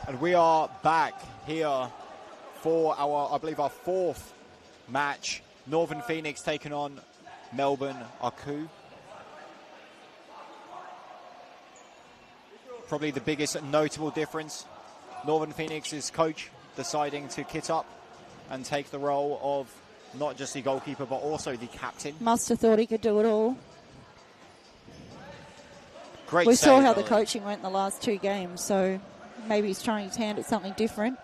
And we are back here for our, I believe, our fourth match. Northern Pheonix taking on Melbourne Aku. Probably the biggest notable difference. Northern Pheonix's coach deciding to kit up and take the role of not just the goalkeeper but also the captain. Must have thought he could do it all. Great. We saw how the coaching went in the last two games, so maybe he's trying his hand at something different.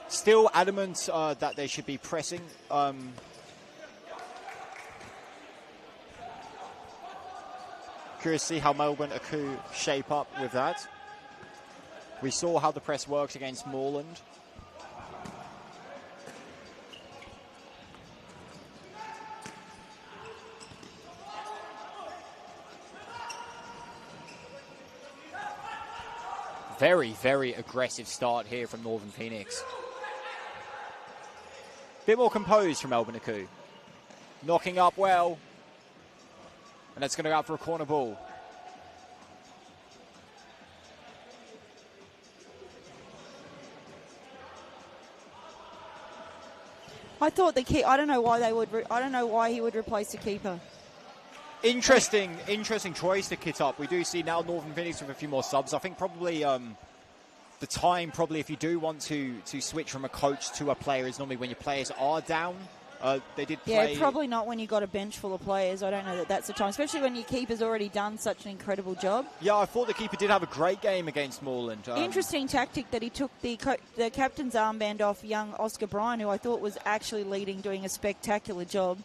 Still adamant that they should be pressing. Curious to see how Melbourne Aku shape up with that. We saw how the press works against Moreland. Very, very aggressive start here from Northern Pheonix. Bit more composed from Melbourne Aku. Knocking up well. And that's going to go out for a corner ball. I thought the keeper. I don't know why they would. I don't know why he would replace the keeper. Interesting choice to kit up. We do see now Northern Pheonix with a few more subs. I think probably the time, if you do want to switch from a coach to a player, is normally when your players are down. They did play. Yeah, probably not when you got a bench full of players. I don't know that that's the time, especially when your keeper's already done such an incredible job. Yeah, I thought the keeper did have a great game against Moreland. Interesting tactic that he took the captain's armband off young Oscar Bryan, who I thought was actually leading, doing a spectacular job.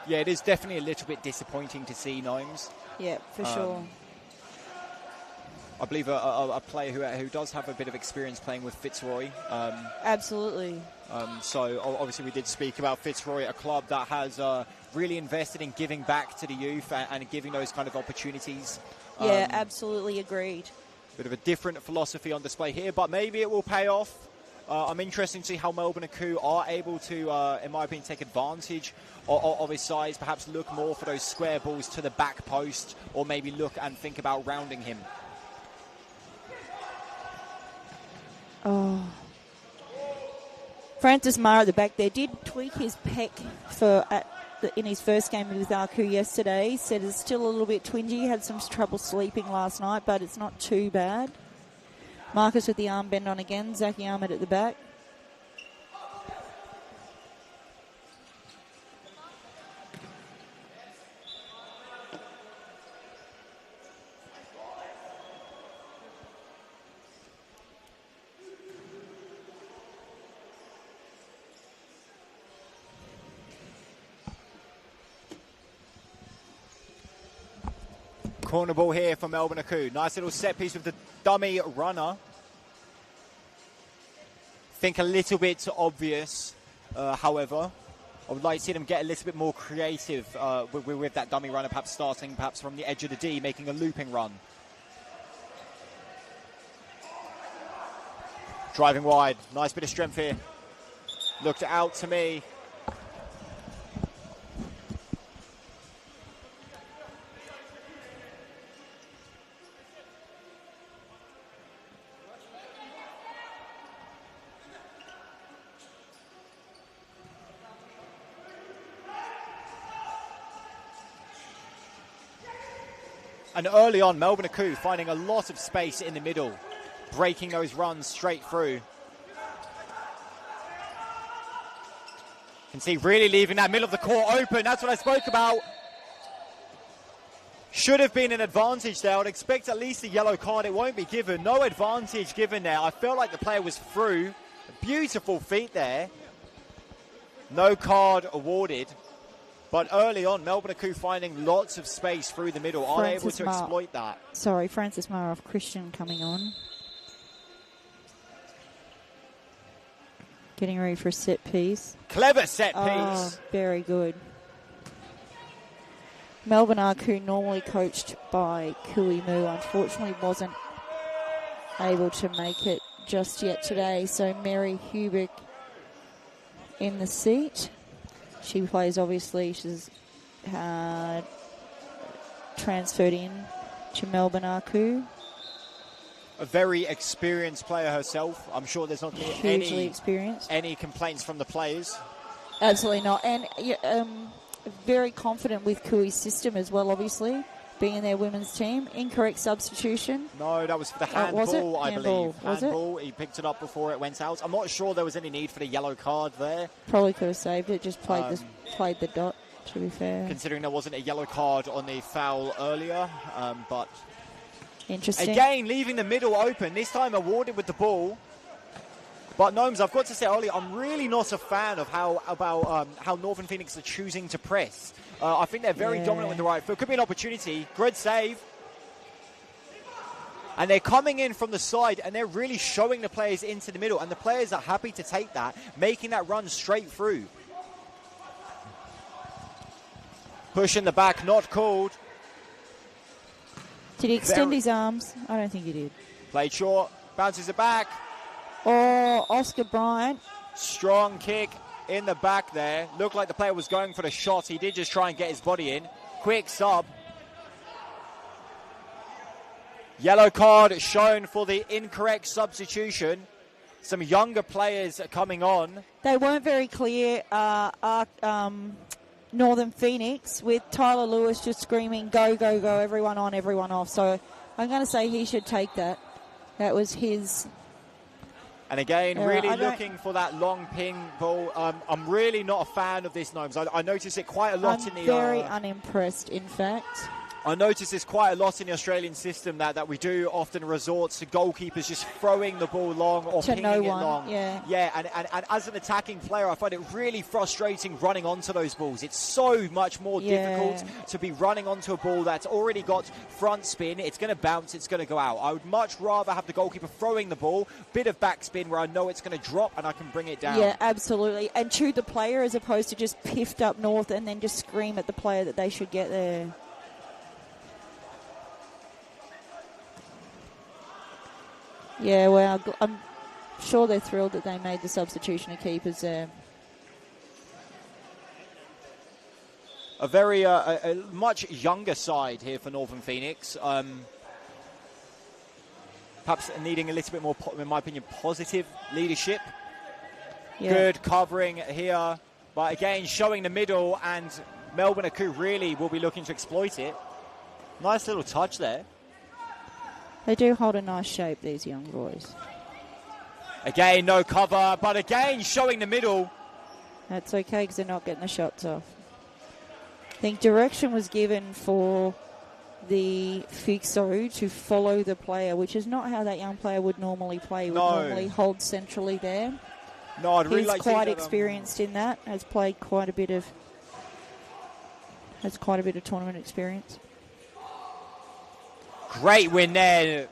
Yeah, it is definitely a little bit disappointing to see Gnomes. Yeah, for sure. I believe a player who does have a bit of experience playing with Fitzroy. Absolutely. So obviously we did speak about Fitzroy, a club that has really invested in giving back to the youth and giving those kind of opportunities. Yeah, absolutely agreed. Bit of a different philosophy on display here, but maybe it will pay off. I'm interested to see how Melbourne Aku are able to, in my opinion, take advantage of his size, perhaps look more for those square balls to the back post, or maybe look and think about rounding him. Oh. Francis Marr at the back there did tweak his pec in his first game with Aku yesterday. He said it's still a little bit twingy. Had some trouble sleeping last night, but it's not too bad. Marcus with the armband on again. Zaki Ahmed at the back. Corner ball here for Melbourne Aku. Nice little set piece with the dummy runner. Think a little bit obvious, however. I would like to see them get a little bit more creative with that dummy runner, perhaps starting from the edge of the D, making a looping run. Driving wide. Nice bit of strength here. Looked out to me. And early on, Melbourne Aku finding a lot of space in the middle, breaking those runs straight through. Can see really leaving that middle of the court open. That's what I spoke about. Should have been an advantage there. I would expect at least a yellow card. It won't be given. No advantage given there. I felt like the player was through. Beautiful feet there. No card awarded. But early on, Melbourne Aku finding lots of space through the middle. Are able to exploit that. Sorry, Francis Marr off Christian coming on. Getting ready for a set piece. Clever set piece. Oh, very good. Melbourne Aku, normally coached by Kui Mu, unfortunately wasn't able to make it just yet today. So Mary Hubick in the seat. She plays, obviously, she's transferred in to Melbourne Aku. A very experienced player herself. I'm sure there's not any complaints from the players. Absolutely not. And very confident with Kui's system as well, obviously, being in their women's team. Incorrect substitution. No, that was for the handball, I believe. Handball. He picked it up before it went out. I'm not sure there was any need for the yellow card there. Probably could have saved it, just played the dot, to be fair. Considering there wasn't a yellow card on the foul earlier, but... Interesting. Again, leaving the middle open, this time awarded with the ball. But Gnomes, I've got to say earlier, I'm really not a fan of how Northern Pheonix are choosing to press. I think they're very dominant with the right foot. Could be an opportunity. Good save. And they're coming in from the side, and they're really showing the players into the middle. And the players are happy to take that, making that run straight through. Push in the back, not called. Did he extend his arms? I don't think he did. Played short, bounces it back. Oh, Oscar Bryant. Strong kick in the back there. Looked like the player was going for the shot. He did just try and get his body in. Quick sub. Yellow card shown for the incorrect substitution. Some younger players coming on. They weren't very clear, Northern Pheonix, with Tyler Lewis just screaming, go, go, go, everyone on, everyone off. So I'm going to say he should take that. That was his... And again, really looking for that long ping ball. I'm really not a fan of this, Gnomes. I notice it quite a lot in the... I'm very unimpressed, in fact. I notice this quite a lot in the Australian system that we do often resort to goalkeepers just throwing the ball long or pinging it long. Yeah, and as an attacking player, I find it really frustrating running onto those balls. It's so much more difficult to be running onto a ball that's already got front spin. It's going to bounce, it's going to go out. I would much rather have the goalkeeper throwing the ball, bit of backspin where I know it's going to drop and I can bring it down. Yeah, absolutely. And chew the player as opposed to just piffed up north and then just scream at the player that they should get there. Yeah, well, sure they're thrilled that they made the substitution of keepers there. A very a much younger side here for Northern Pheonix. Perhaps needing a little bit more, in my opinion, positive leadership. Yeah. Good covering here, but again showing the middle, and Melbourne Aku really will be looking to exploit it. Nice little touch there. They do hold a nice shape, these young boys. Again, no cover, but again showing the middle. That's okay because they're not getting the shots off. I think direction was given for the Fixo to follow the player, which is not how that young player would normally play. He would normally hold centrally there. No, I'd really He's like to quite see that, experienced in that. Has played quite a bit of tournament experience. Great win there.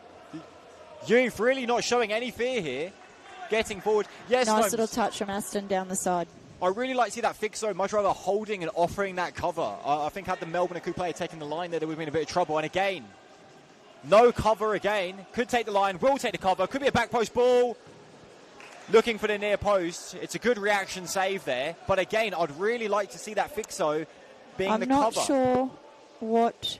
Youth really not showing any fear here. Getting forward. Yes, Nice little touch from Aston down the side. I really like to see that Fixo much rather holding and offering that cover. I think had the Melbourne Aku player taken the line there, they would have been in a bit of trouble. And again, no cover again. Could take the line, will take the cover. Could be a back post ball. Looking for the near post. It's a good reaction save there. But again, I'd really like to see that Fixo being the cover. I'm not sure what...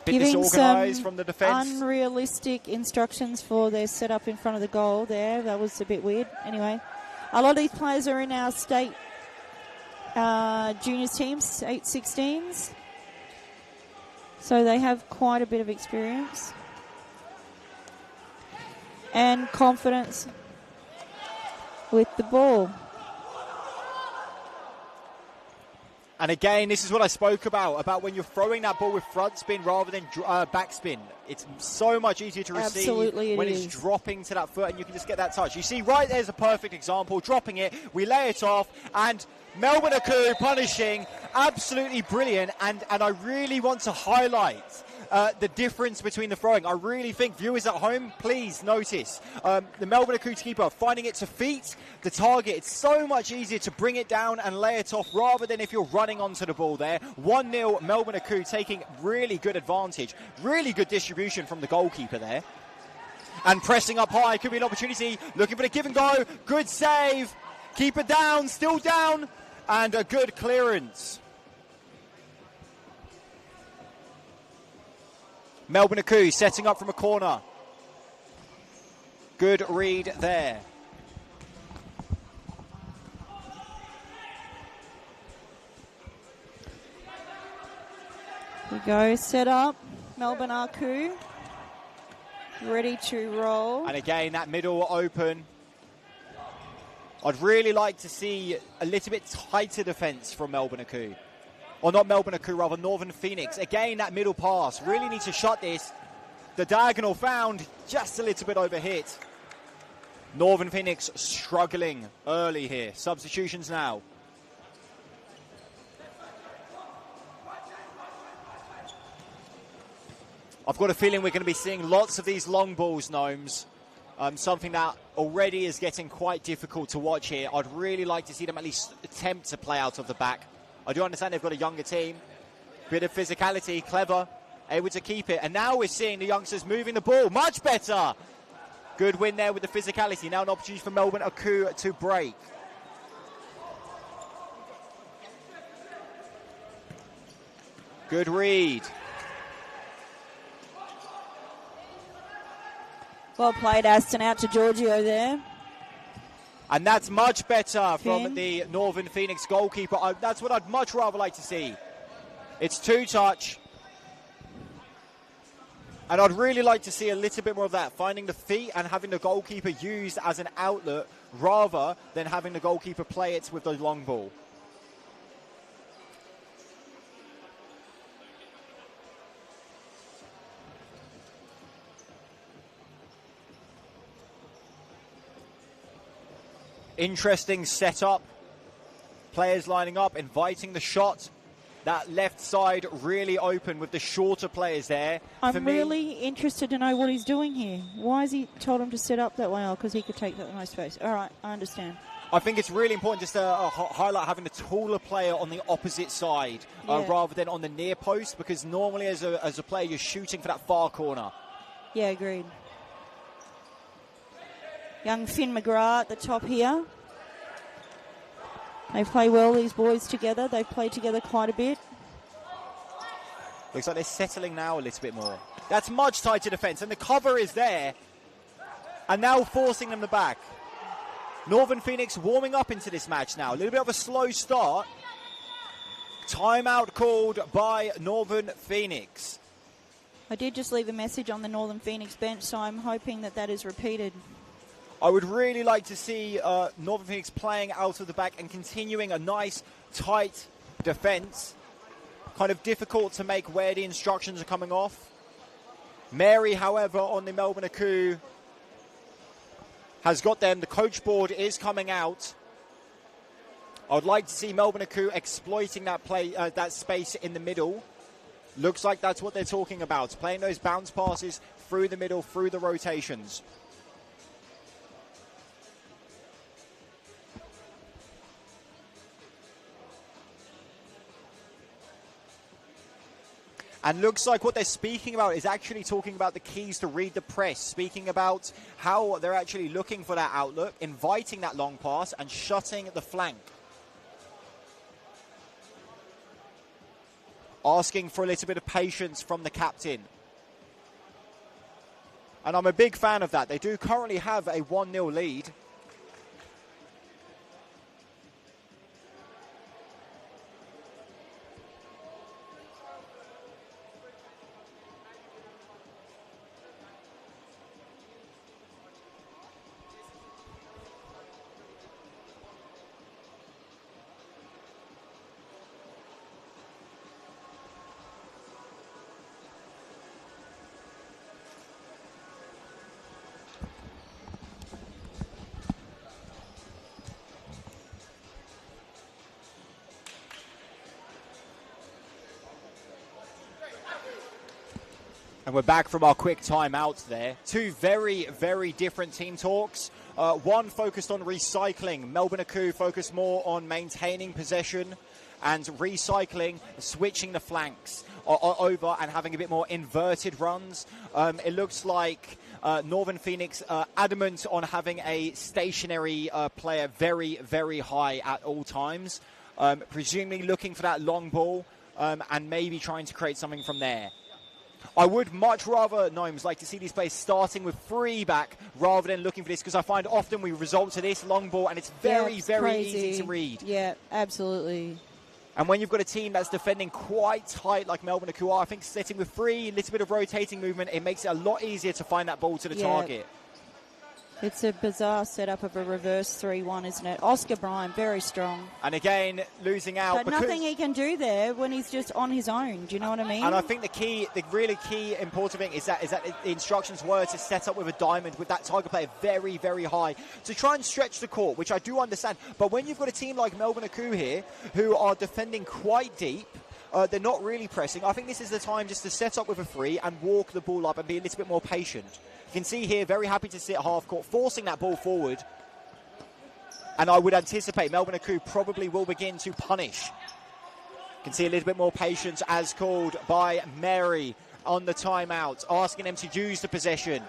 Bit Giving disorganised some from the defence. Unrealistic instructions for their setup in front of the goal there. That was a bit weird. Anyway, a lot of these players are in our state juniors teams, 8-16s. So they have quite a bit of experience and confidence with the ball. And again, this is what I spoke about when you're throwing that ball with front spin rather than back spin. It's so much easier to receive when it's dropping to that foot, and you can just get that touch. You see, right there's a perfect example. Dropping it, we lay it off, and Melbourne Aku punishing, absolutely brilliant. And I really want to highlight the difference between the throwing. I really think viewers at home, please notice the Melbourne Aku keeper finding it to feet the target. It's so much easier to bring it down and lay it off rather than if you're running onto the ball there. 1-0 Melbourne Aku taking really good advantage. Really good distribution from the goalkeeper there. And pressing up high, could be an opportunity. Looking for the give and go. Good save. Keeper down, still down. And a good clearance. Melbourne Aku setting up from a corner. Good read there. We go, set up. Melbourne Aku ready to roll. And again, that middle open. I'd really like to see a little bit tighter defence from Melbourne Aku. Or not Melbourne Aku, rather Northern Pheonix. Again, that middle pass. Really need to shut this. The diagonal found, just a little bit overhit. Northern Pheonix struggling early here. Substitutions now. I've got a feeling we're going to be seeing lots of these long balls, Gnomes. Something that already is getting quite difficult to watch here. I'd really like to see them at least attempt to play out of the back. I do understand they've got a younger team. Bit of physicality, clever, able to keep it. And now we're seeing the youngsters moving the ball. Much better. Good win there with the physicality. Now an opportunity for Melbourne Aku to break. Good read. Well played, Aston, out to Giorgio there. And that's much better from the Northern Pheonix goalkeeper. That's what I'd much rather like to see. It's two-touch. And I'd really like to see a little bit more of that, finding the feet and having the goalkeeper used as an outlet rather than having the goalkeeper play it with the long ball. Interesting setup. Players lining up, inviting the shot. That left side really open with the shorter players there. I'm really interested to know what he's doing here. Why has he told him to set up that way? Oh, because he could take that nice space. All right, I understand. I think it's really important just to highlight having the taller player on the opposite side rather than on the near post, because normally as a player you're shooting for that far corner. Yeah, agreed. Young Finn McGrath at the top here. They play well, these boys together. They've played together quite a bit. Looks like they're settling now a little bit more. That's much tighter defence, and the cover is there. And now forcing them the back. Northern Pheonix warming up into this match now. A little bit of a slow start. Timeout called by Northern Pheonix. I did just leave a message on the Northern Pheonix bench, so I'm hoping that that is repeated. I would really like to see Northern Pheonix playing out of the back and continuing a nice, tight defence. Kind of difficult to make where the instructions are coming off. Mary, however, on the Melbourne Aku has got them. The coach board is coming out. I would like to see Melbourne Aku exploiting that that space in the middle. Looks like that's what they're talking about. Playing those bounce passes through the middle, through the rotations. And looks like what they're speaking about is actually talking about the keys to read the press, speaking about how they're actually looking for that outlook, inviting that long pass and shutting the flank. Asking for a little bit of patience from the captain. And I'm a big fan of that. They do currently have a 1-0 lead. And we're back from our quick timeouts there. Two very, very different team talks. One focused on recycling. Melbourne Aku focused more on maintaining possession and recycling, switching the flanks over and having a bit more inverted runs. It looks like Northern Pheonix adamant on having a stationary player very, very high at all times. Presumably looking for that long ball and maybe trying to create something from there. I would much rather, Gnomes, like to see these players starting with 3 back rather than looking for this, because I find often we result to this long ball and it's very, very crazy. easy to read. Yeah, absolutely. And when you've got a team that's defending quite tight like Melbourne Aku are, I think sitting with 3, a little bit of rotating movement, it makes it a lot easier to find that ball to the target. It's a bizarre setup of a reverse 3-1, isn't it? Oscar Bryan, very strong. And again, losing out. But nothing he can do there when he's just on his own. Do you know what I mean? And I think the really key important thing is that the instructions were to set up with a diamond with that target player very, very high to try and stretch the court, which I do understand. But when you've got a team like Melbourne Aku here who are defending quite deep, they're not really pressing. I think this is the time just to set up with a 3 and walk the ball up and be a little bit more patient. You can see here, very happy to sit half court, forcing that ball forward. And I would anticipate Melbourne Aku probably will begin to punish. You can see a little bit more patience as called by Mary on the timeout, asking them to use the possession.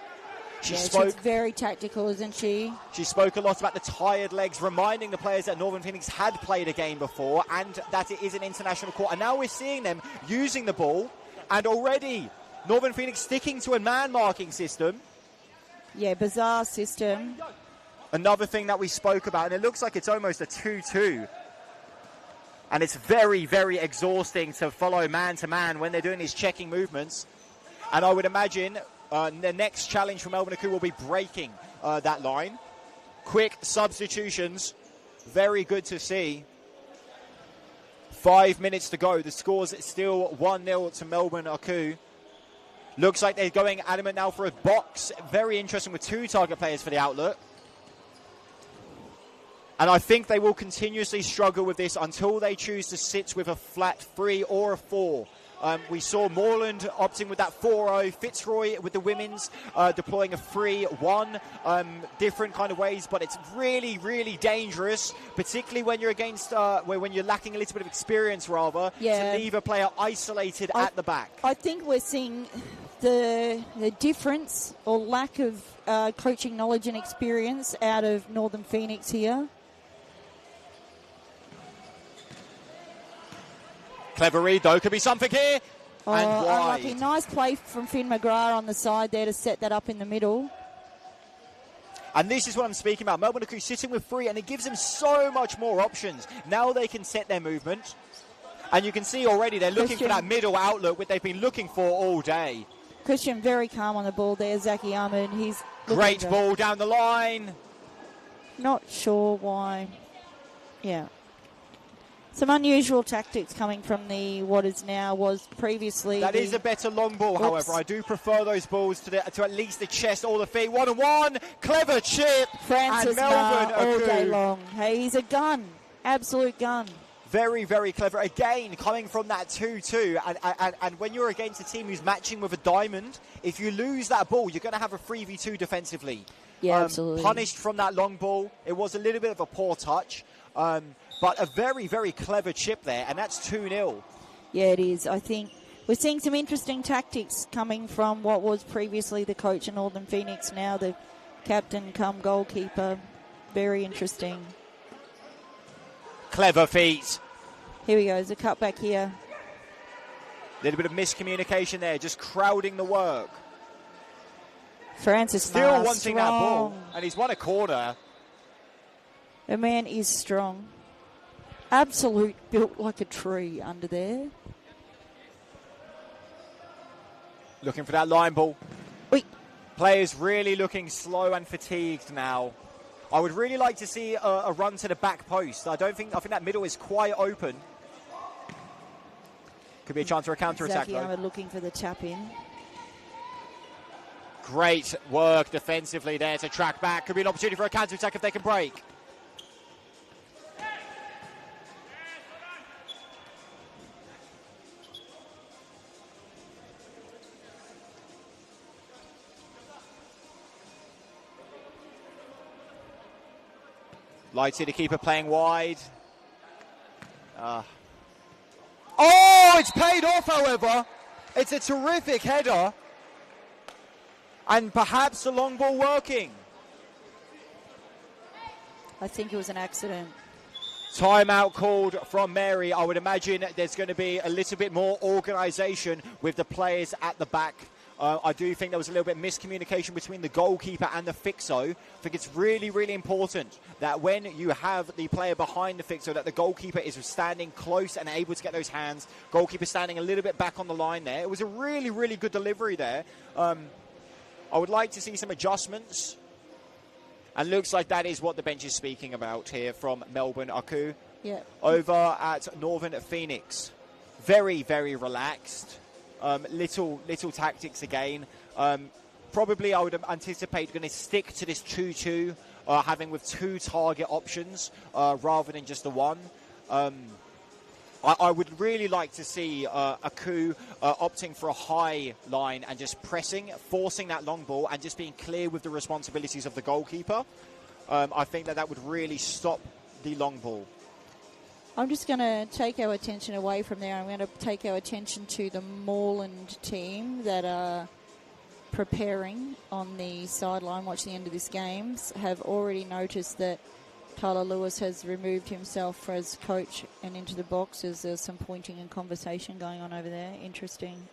She's very tactical, isn't she? She spoke a lot about the tired legs, reminding the players that Northern Pheonix had played a game before and that it is an international court. And now we're seeing them using the ball, and already Northern Pheonix sticking to a man-marking system. Yeah, bizarre system. Another thing that we spoke about, and it looks like it's almost a 2-2. And it's very, very exhausting to follow man-to-man when they're doing these checking movements. And I would imagine the next challenge for Melbourne Aku will be breaking that line. Quick substitutions. Very good to see. 5 minutes to go. The score's still 1-0 to Melbourne Aku. Looks like they're going adamant now for a box. Very interesting with 2 target players for the outlet. And I think they will continuously struggle with this until they choose to sit with a flat 3 or a 4. We saw Moreland opting with that 4-0. Fitzroy with the women's deploying a 3-1. Different kind of ways, but it's really, really dangerous, particularly when you're against, when you're lacking a little bit of experience, rather, to leave a player isolated at the back. I think we're seeing the difference or lack of coaching knowledge and experience out of Northern Pheonix here. Clever read, though. Could be something here. Oh, And wide. unlucky. Nice play from Finn McGrath on the side there to set that up in the middle. And this is what I'm speaking about. Melbourne are sitting with 3, and it gives them so much more options. Now they can set their movement. And you can see already they're looking for that middle outlook, which they've been looking for all day. Christian very calm on the ball there. Zaki Ahmed, he's... Great ball down the line. Not sure why. Yeah. Some unusual tactics coming from the what is now was previously. That is a better long ball, however. I do prefer those balls to at least the chest or the feet. 1-on-1. Clever chip. Francis and Melbourne all day long. Hey, he's a gun. Absolute gun. Very, very clever. Again, coming from that 2-2. And when you're against a team who's matching with a diamond, if you lose that ball, you're going to have a 3v2 defensively. Yeah, absolutely. Punished from that long ball. It was a little bit of a poor touch. But a very, very clever chip there, and that's 2-0. Yeah, it is. I think we're seeing some interesting tactics coming from what was previously the coach in Northern Pheonix, now the captain come goalkeeper. Very interesting. Clever feet. Here we go. There's a cutback here. A little bit of miscommunication there, just crowding the work. Francis still wanting that ball, and he's won a corner. The man is strong. Absolute built like a tree under there. Looking for that line ball. Wait. Players really looking slow and fatigued now. I would really like to see a run to the back post. I think that middle is quite open. Could be a chance for a counter-attack, though. Zaki looking for the tap in. Great work defensively there to track back. Could be an opportunity for a counter-attack if they can break. Lighty, the keeper, playing wide. Oh, it's paid off, however. It's a terrific header. And perhaps the long ball working. I think it was an accident. Timeout called from Mary. I would imagine there's going to be a little bit more organisation with the players at the back. I do think there was a little bit of miscommunication between the goalkeeper and the fixo. I think it's really, really important that when you have the player behind the fixo, that the goalkeeper is standing close and able to get those hands. Goalkeeper standing a little bit back on the line there. It was a really, really good delivery there. I would like to see some adjustments. And looks like that is what the bench is speaking about here from Melbourne Aku. Yeah. Over at Northern Pheonix. Very, very relaxed. Little tactics again. Probably I would anticipate going to stick to this 2-2, having with 2 target options rather than just the one. I would really like to see Aku opting for a high line and just pressing, forcing that long ball and just being clear with the responsibilities of the goalkeeper. I think that would really stop the long ball. I'm just going to take our attention away from there. I'm going to take our attention to the Moreland team that are preparing on the sideline, watching the end of this game. Have already noticed that Tyler Lewis has removed himself as coach and into the box as there's some pointing and conversation going on over there. Interesting.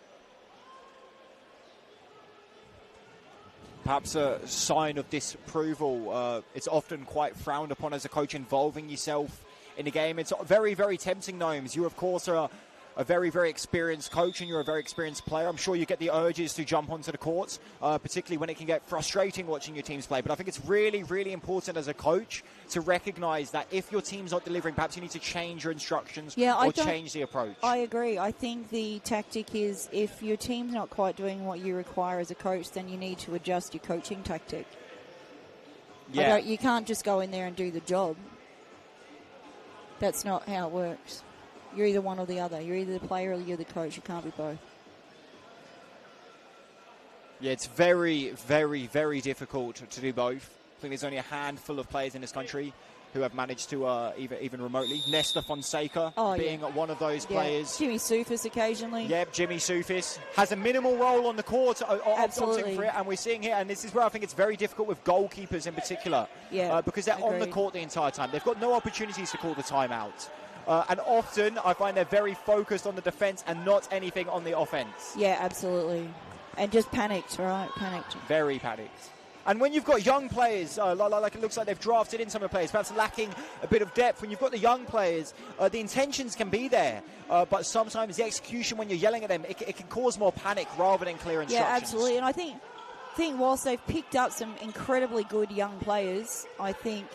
Perhaps a sign of disapproval. It's often quite frowned upon as a coach involving yourself in the game. It's very, very tempting, Gnomes. You, of course, are a very, very experienced coach and you're a very experienced player. I'm sure you get the urges to jump onto the courts, particularly when it can get frustrating watching your teams play. But I think it's really, really important as a coach to recognise that if your team's not delivering, perhaps you need to change your instructions or change the approach. I agree. I think the tactic is if your team's not quite doing what you require as a coach, then you need to adjust your coaching tactic. Yeah. You can't just go in there and do the job. That's not how it works. You're either one or the other. You're either the player or you're the coach. You can't be both. Yeah, it's very, very, very difficult to do both. I think there's only a handful of players in this country who have managed to even remotely. Nesta Fonseca being one of those players. Jimmy Soufis occasionally. Yep, Jimmy Soufis has a minimal role on the court, opting for it, and we're seeing here, and this is where I think it's very difficult with goalkeepers in particular, because they're on the court the entire time. They've got no opportunities to call the timeout. And often I find they're very focused on the defence and not anything on the offence. Yeah, absolutely. And just panicked, right? Panicked. Very panicked. And when you've got young players, like it looks like they've drafted in some of the players, perhaps lacking a bit of depth, when you've got the young players, the intentions can be there. But sometimes the execution, when you're yelling at them, it can cause more panic rather than clear instructions. Yeah, absolutely. And I think whilst they've picked up some incredibly good young players, I think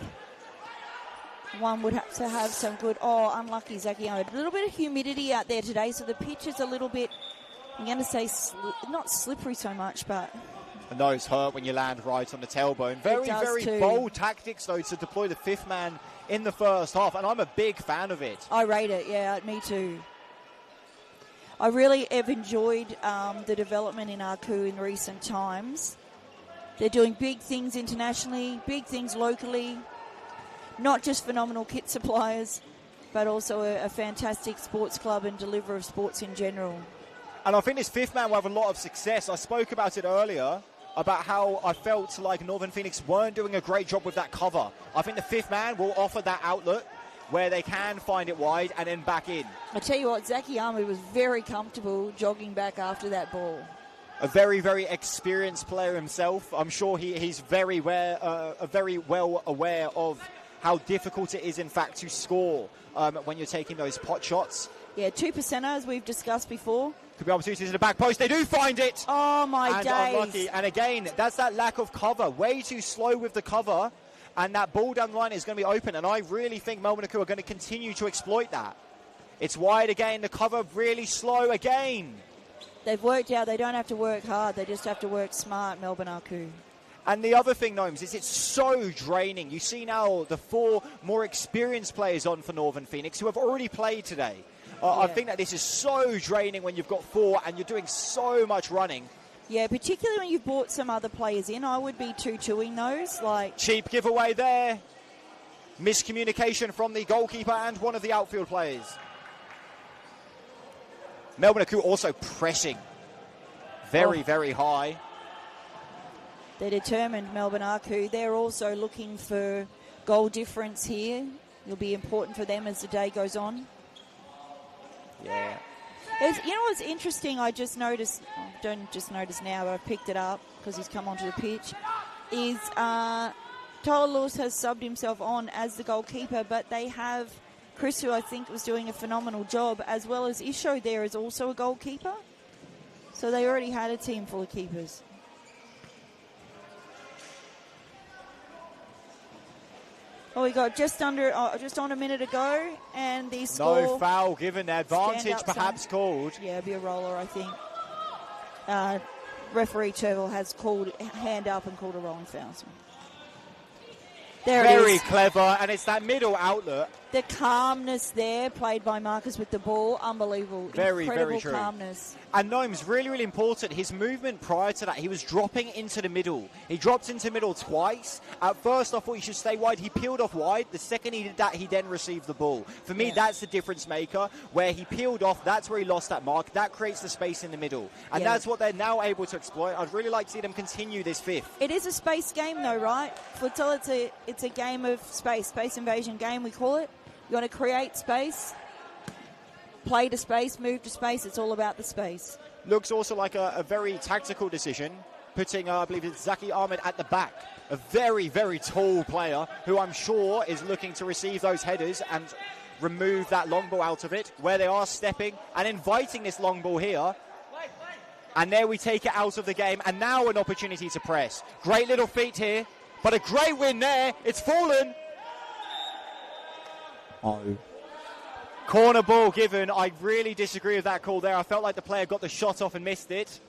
one would have to have some good... unlucky Zaki. A little bit of humidity out there today, so the pitch is a little bit, I'm going to say, not slippery so much, but... And those hurt when you land right on the tailbone. Very bold tactics, though, to deploy the fifth man in the first half, and I'm a big fan of it. I rate it, yeah, me too. I really have enjoyed the development in Aku in recent times. They're doing big things internationally, big things locally, not just phenomenal kit suppliers, but also a fantastic sports club and deliverer of sports in general. And I think this fifth man will have a lot of success. I spoke about it earlier, about how I felt like Northern Phoenix weren't doing a great job with that cover. I think the fifth man will offer that outlet where they can find it wide and then back in. I tell you what, Zaki Ahmed was very comfortable jogging back after that ball. A very, very experienced player himself. I'm sure he's very well aware of how difficult it is, in fact, to score when you're taking those pot shots. Yeah, 2%er, as we've discussed before. Could be opportunities in the back post. They do find it. Oh, my days. Unlucky. And again, that's that lack of cover. Way too slow with the cover. And that ball down the line is going to be open. And I really think Melbourne are going to continue to exploit that. It's wide again. The cover really slow again. They've worked out they don't have to work hard. They just have to work smart, Melbourne Aku. And the other thing, Gnomes, is it's so draining. You see now the four more experienced players on for Northern Phoenix who have already played today. I think that this is so draining when you've got four and you're doing so much running. Yeah, particularly when you've brought some other players in. I would be 2-2ing those. Cheap giveaway there. Miscommunication from the goalkeeper and one of the outfield players. Melbourne Aku also pressing very high. They're determined, Melbourne Aku. They're also looking for goal difference here. It'll be important for them as the day goes on. Yeah. You know what's interesting, I just noticed, don't just notice now, but I've picked it up because he's come onto the pitch, is Tyler Lewis has subbed himself on as the goalkeeper, but they have Chris, who I think was doing a phenomenal job, as well as Isho there is also a goalkeeper. So they already had a team full of keepers. Oh, we got just on a minute ago, and the score... No foul given, advantage perhaps called. Yeah, it'll be a roller, I think. Referee Turville has called hand up and called a rolling foul. There it is. Very clever, and it's that middle outlet. The calmness there, played by Marcus with the ball, unbelievable. Incredible true. Calmness. And Gnome's really important. His movement prior to that, he was dropping into the middle. He dropped into the middle twice. At first, I thought he should stay wide. He peeled off wide. The second he did that, he then received the ball. For me, that's the difference maker. Where he peeled off, that's where he lost that mark. That creates the space in the middle. And that's what they're now able to exploit. I'd really like to see them continue this fifth. It is a space game, though, right? Futsal, it's a game of space. Space invasion game, we call it. You want to create space, play to space, move to space. It's all about the space. Looks also like a very tactical decision, putting, I believe it's Zaki Ahmed at the back. A very tall player who I'm sure is looking to receive those headers and remove that long ball out of it, where they are stepping and inviting this long ball here. And there we take it out of the game, and now an opportunity to press. Great little feet here, but a great win there. It's fallen. Oh. Corner ball given. I really disagree with that call there. I felt like the player got the shot off and missed it.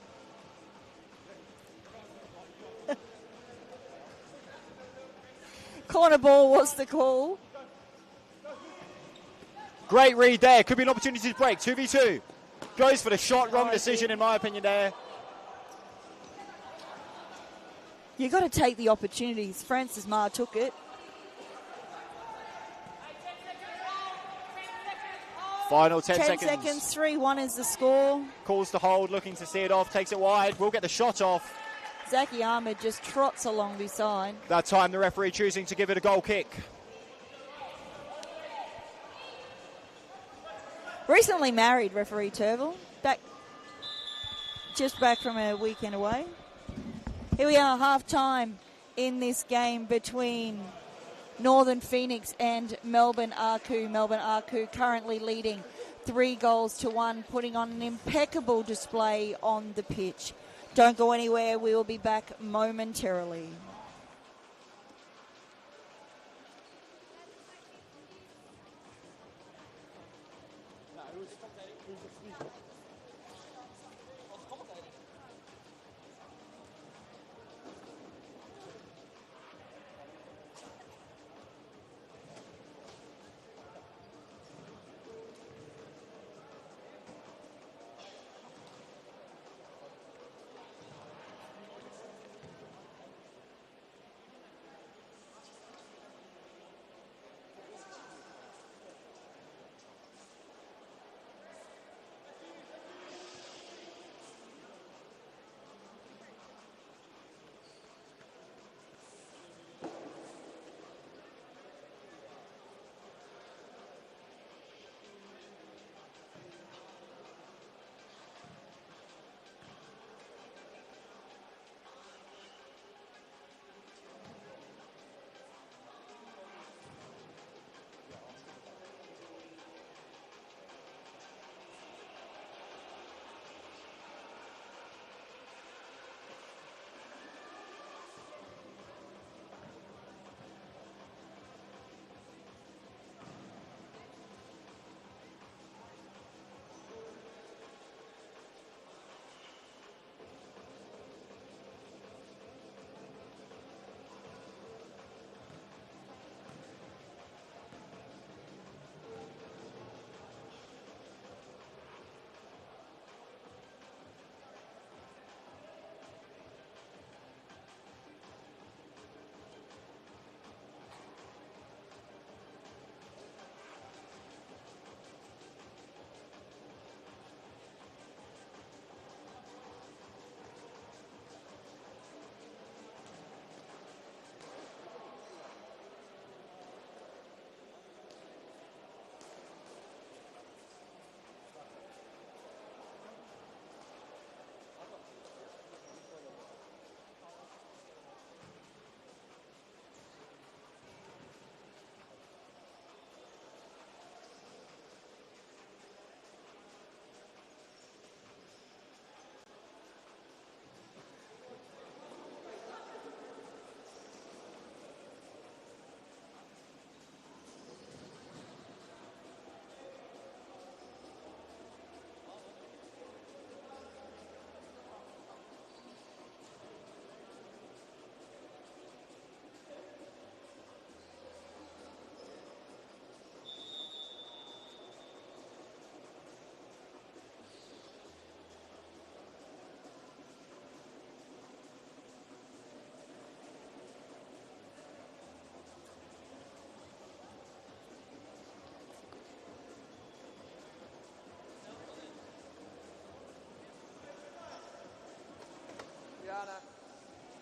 Corner ball was the call. Great read there. Could be an opportunity to break. 2v2. Goes for the shot. Wrong decision, in my opinion, there. You got to take the opportunities. Francis Ma took it. Final 10 10 seconds. seconds, 3-1 is the score. Calls the hold, looking to see it off, takes it wide, will get the shot off. Zaki Ahmed just trots along beside. That time the referee choosing to give it a goal kick. Recently married, referee Turville. Just back from a weekend away. Here we are, half-time in this game between Northern Pheonix and Melbourne Arku. Melbourne Arku currently leading 3-1, putting on an impeccable display on the pitch. Don't go anywhere. We will be back momentarily.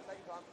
Take your time.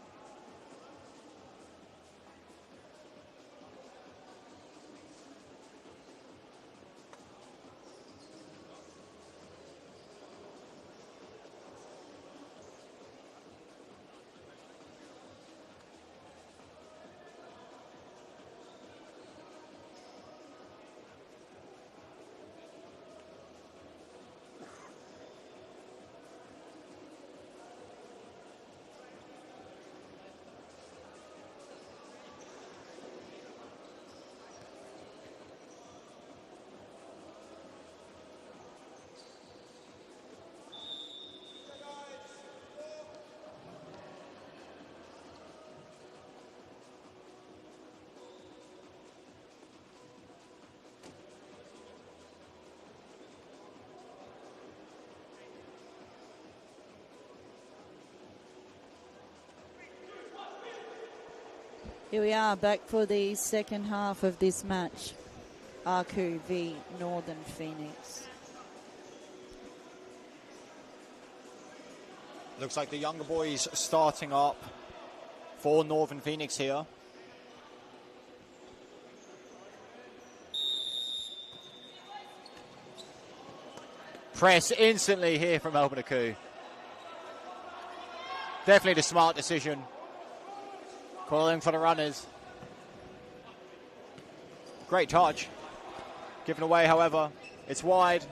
Here we are back for the second half of this match. Aku v Northern Pheonix. Looks like the younger boys starting up for Northern Pheonix here. Press instantly here from Melbourne Aku. Definitely the smart decision. Calling for the runners. Great touch. Given away, however. It's wide.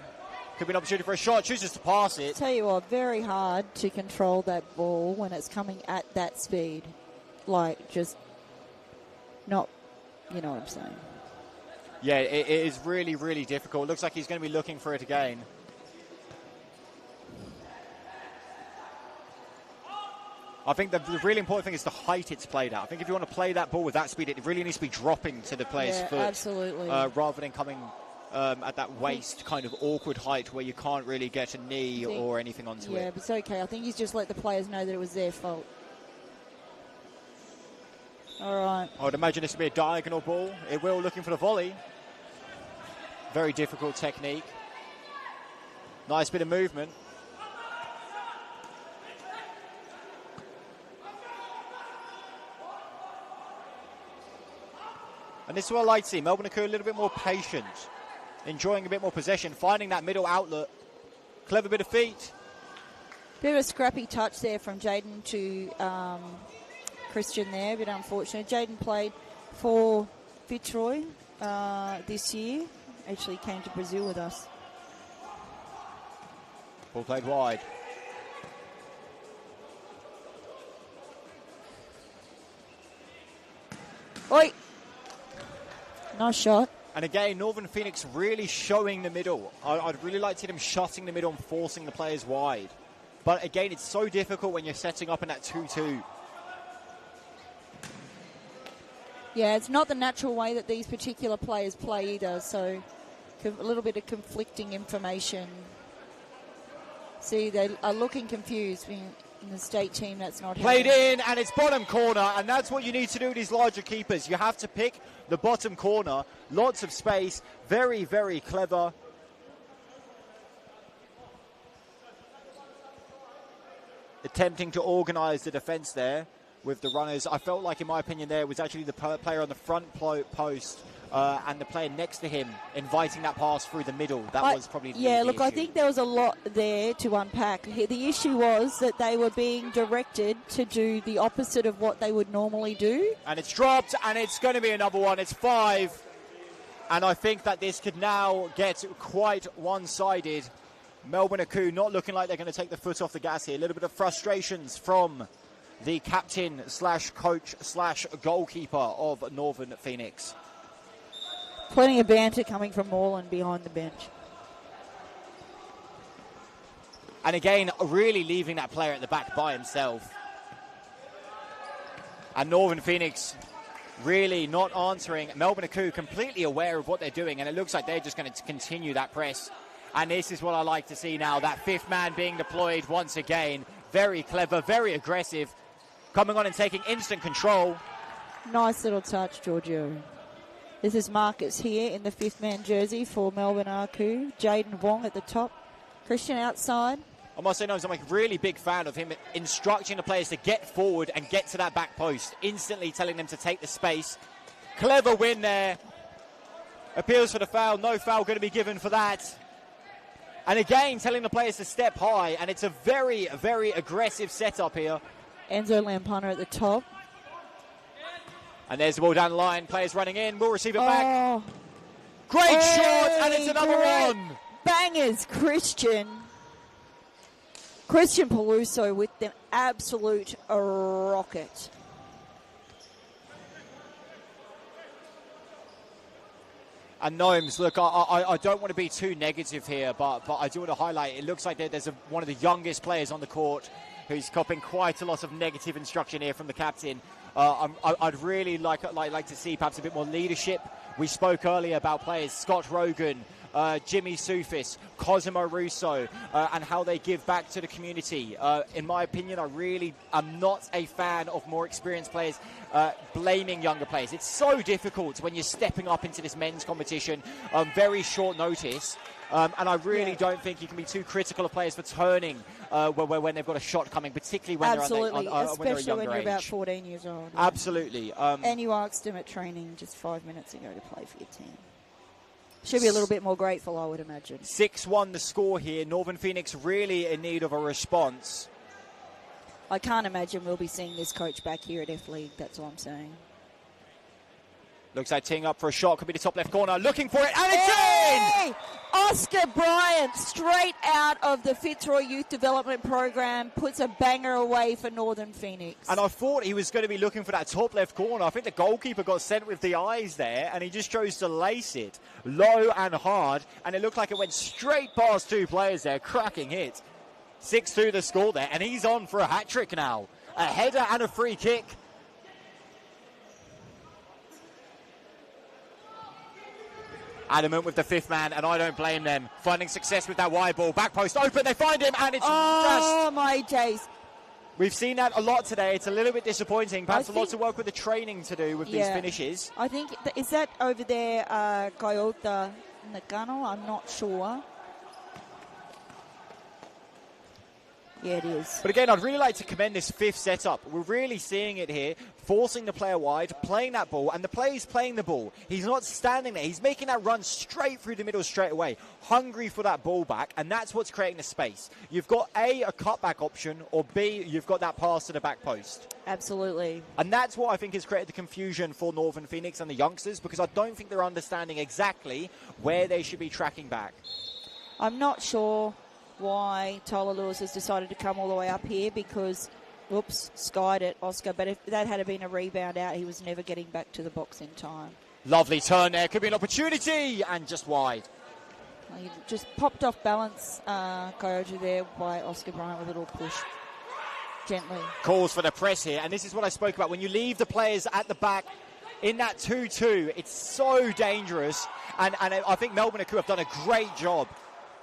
Could be an opportunity for a shot. Chooses to pass it. Tell you what, very hard to control that ball when it's coming at that speed. Like, just not, you know what I'm saying. Yeah, it is really, really difficult. Looks like he's going to be looking for it again. I think the really important thing is the height it's played at. I think if you want to play that ball with that speed, it really needs to be dropping to the player's foot. Absolutely. Rather than coming at that waist kind of awkward height where you can't really get a knee or anything onto it. Yeah, but it's okay. I think he's just let the players know that it was their fault. All right. I would imagine this would be a diagonal ball. It will, looking for the volley. Very difficult technique. Nice bit of movement. And this is what I like to see. Melbourne Aku a little bit more patient, enjoying a bit more possession, finding that middle outlet. Clever bit of feet. Bit of a scrappy touch there from Jaden to Christian there, a bit unfortunate. Jaden played for Fitzroy this year. Actually came to Brazil with us. Ball played wide. Oi! Nice shot. And again, Northern Pheonix really showing the middle. I'd really like to see them shutting the middle and forcing the players wide. But again, it's so difficult when you're setting up in that 2-2. Yeah, it's not the natural way that these particular players play either, so a little bit of conflicting information. See, they are looking confused. In the state team, that's not played happening. in, and it's bottom corner, and that's what you need to do with these larger keepers. You have to pick the bottom corner. Lots of space. Very, very clever. Attempting to organise the defence there with the runners. I felt like, in my opinion, there was actually the player on the front post and the player next to him inviting that pass through the middle. That was probably the look, issue. I think there was a lot there to unpack. The issue was that they were being directed to do the opposite of what they would normally do. And it's dropped, and it's going to be another one. It's 5. And I think that this could now get quite one-sided. Melbourne Aku not looking like they're going to take the foot off the gas here. A little bit of frustrations from the captain / coach / goalkeeper of Northern Pheonix. Plenty of banter coming from Moreland behind the bench. And again, really leaving that player at the back by himself. And Northern Pheonix really not answering. Melbourne Aku completely aware of what they're doing, and it looks like they're just going to continue that press. And this is what I like to see now, that fifth man being deployed once again. Very clever, very aggressive, coming on and taking instant control. Nice little touch, Giorgio. This is Marcus here in the fifth man jersey for Melbourne Aku. Jaden Wong at the top. Christian outside. I must say, no, I'm a really big fan of him instructing the players to get forward and get to that back post, instantly telling them to take the space. Clever win there. Appeals for the foul. No foul going to be given for that. And again, telling the players to step high, and it's a very, very aggressive setup here. Enzo Lampana at the top. And there's the ball down the line. Players running in. We'll receive it back. Great shot, and it's another one. Bangers, Christian Peluso with them absolute rocket. And Gnomes, look, I don't want to be too negative here, but I do want to highlight, it looks like there's one of the youngest players on the court who's copping quite a lot of negative instruction here from the captain. I'd really like to see perhaps a bit more leadership. We spoke earlier about players Scott Rogan, Jimmy Sufis, Cosimo Russo, and how they give back to the community. In my opinion, I really am not a fan of more experienced players blaming younger players. It's so difficult when you're stepping up into this men's competition on very short notice. And I really don't think you can be too critical of players for turning when they've got a shot coming, particularly when Absolutely. they're Especially when you're age. about 14 years old. Yeah. Absolutely. And you asked him at training just 5 minutes ago to play for your team. Should be a little bit more grateful, I would imagine. 6-1 the score here. Northern Pheonix really in need of a response. I can't imagine we'll be seeing this coach back here at F-League, that's all I'm saying. Looks like teeing up for a shot. Could be the top left corner. Looking for it. And it's in! Oscar Bryant, straight out of the Fitzroy Youth Development Program, puts a banger away for Northern Pheonix. And I thought he was going to be looking for that top left corner. I think the goalkeeper got sent with the eyes there, and he just chose to lace it low and hard. And it looked like it went straight past two players there. Cracking hit. 6-2 the score there. And he's on for a hat-trick now. A header and a free kick. Adamant with the fifth man, and I don't blame them. Finding success with that wide ball. Back post open, they find him, and it's just... my days. We've seen that a lot today. It's a little bit disappointing. Perhaps a lot of work with the training to do with these finishes. I think, is that over there, Gayota Nagano? I'm not sure. Yeah, it is. But again, I'd really like to commend this fifth setup. We're really seeing it here, forcing the player wide, playing that ball, and the player's playing the ball. He's not standing there. He's making that run straight through the middle straight away, hungry for that ball back, and that's what's creating the space. You've got A, a cutback option, or B, you've got that pass to the back post. Absolutely. And that's what I think has created the confusion for Northern Pheonix and the youngsters, because I don't think they're understanding exactly where they should be tracking back. I'm not sure why Tyler Lewis has decided to come all the way up here because, whoops, skied it, Oscar. But if that had been a rebound out, he was never getting back to the box in time. Lovely turn there. Could be an opportunity, and just wide. He just popped off balance, Coyote there by Oscar Bryant with a little push. Gently. Calls for the press here, and this is what I spoke about. When you leave the players at the back in that 2-2, it's so dangerous. And I think Melbourne have done a great job.